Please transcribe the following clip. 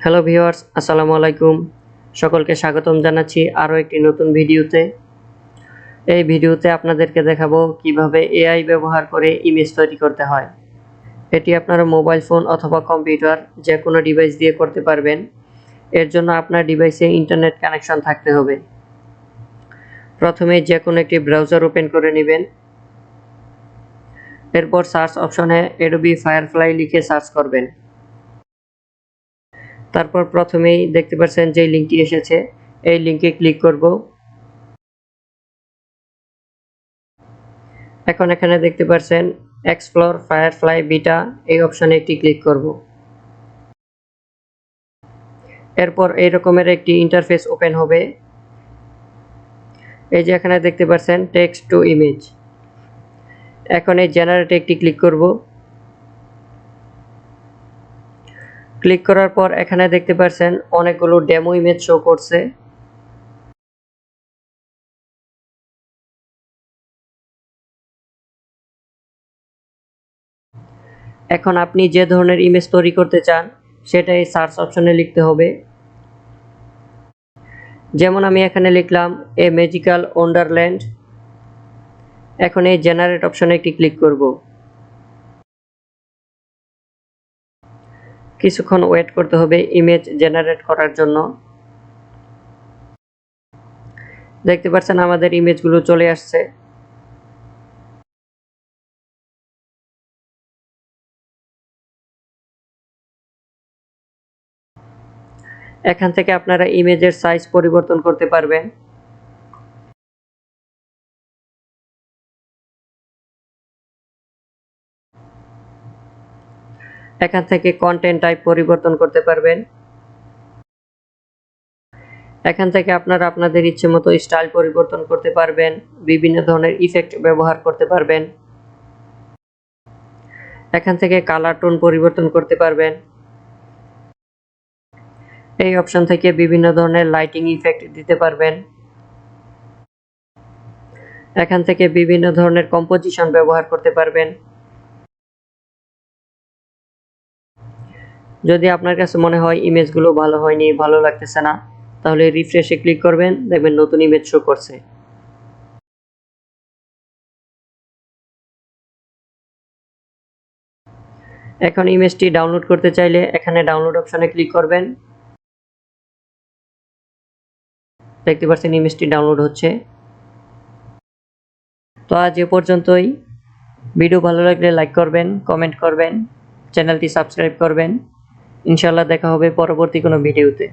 Hello viewers, আসসালামু আলাইকুম। সকলকে স্বাগতম জানাচ্ছি আরও একটি নতুন ভিডিওতে। এই ভিডিওতে আপনাদেরকে দেখাবো কিভাবে এআই ব্যবহার করে ইমেজ তৈরি করতে হয়। এটি আপনারা মোবাইল ফোন অথবা কম্পিউটার যে কোনো ডিভাইস দিয়ে করতে পারবেন। এর জন্য আপনার ডিভাইসে ইন্টারনেট কানেকশন থাকতে হবে। প্রথমে যে কোনো একটি ব্রাউজার ওপেন করে নেবেন। এরপর সার্চ অপশনে adobe firefly লিখে সার্চ করবেন। তারপর প্রথমেই দেখতে পাচ্ছেন যে লিঙ্কটি এসেছে, এই লিঙ্কে ক্লিক করব। এখন এখানে দেখতে পাচ্ছেন এক্সপ্লোর ফায়ারফ্লাই বিটা, এই অপশনে একটি ক্লিক করব। এরপর এই রকমের একটি ইন্টারফেস ওপেন হবে। এই যে এখানে দেখতে পাচ্ছেন টেক্সট টু ইমেজ। এখন এই জেনারেটে একটি ক্লিক করব। ক্লিক করার পর এখানে দেখতে পাচ্ছেন অনেকগুলো ডেমো ইমেজ শো করছে। এখন আপনি যে ধরনের ইমেজ তৈরি করতে চান সেটা এই সার্চ অপশনে লিখতে হবে। যেমন আমি এখানে লিখলাম এ ম্যাজিক্যাল ওয়ান্ডারল্যান্ড। এখন এই জেনারেট অপশনে একটি ক্লিক করব। কিছুক্ষণ ওয়েট করতে হবে ইমেজ জেনারেট করার জন্য। দেখতে পাচ্ছেন আমাদের ইমেজগুলো চলে আসছে। এখান থেকে আপনারা ইমেজের সাইজ পরিবর্তন করতে পারবেন। এখান থেকে কন্টেন্ট টাইপ পরিবর্তন করতে পারবেন। এখান থেকে আপনারা আপনাদের ইচ্ছে মতো স্টাইল পরিবর্তন করতে পারবেন, বিভিন্ন ধরনের ইফেক্ট ব্যবহার করতে পারবেন। এখান থেকে কালার টোন পরিবর্তন করতে পারবেন। এই অপশন থেকে বিভিন্ন ধরনের লাইটিং ইফেক্ট দিতে পারবেন। এখান থেকে বিভিন্ন ধরনের কম্পোজিশন ব্যবহার করতে পারবেন। যদি আপনার কাছে মনে হয় ইমেজগুলো ভালো হয়নি, ভালো লাগতেছে না, তাহলে রিফ্রেশে ক্লিক করবেন, দেখবেন নতুন ইমেজ শো করছে। এখন ইমেজটি ডাউনলোড করতে চাইলে এখানে ডাউনলোড অপশনে ক্লিক করবেন। দেখতে পাচ্ছেন ইমেজটি ডাউনলোড হচ্ছে। তো আজ এ পর্যন্তই। ভিডিও ভালো লাগলে লাইক করবেন, কমেন্ট করবেন, চ্যানেলটি সাবস্ক্রাইব করবেন। ইনশাআল্লাহ দেখা হবে পরবর্তী কোনো ভিডিওতে।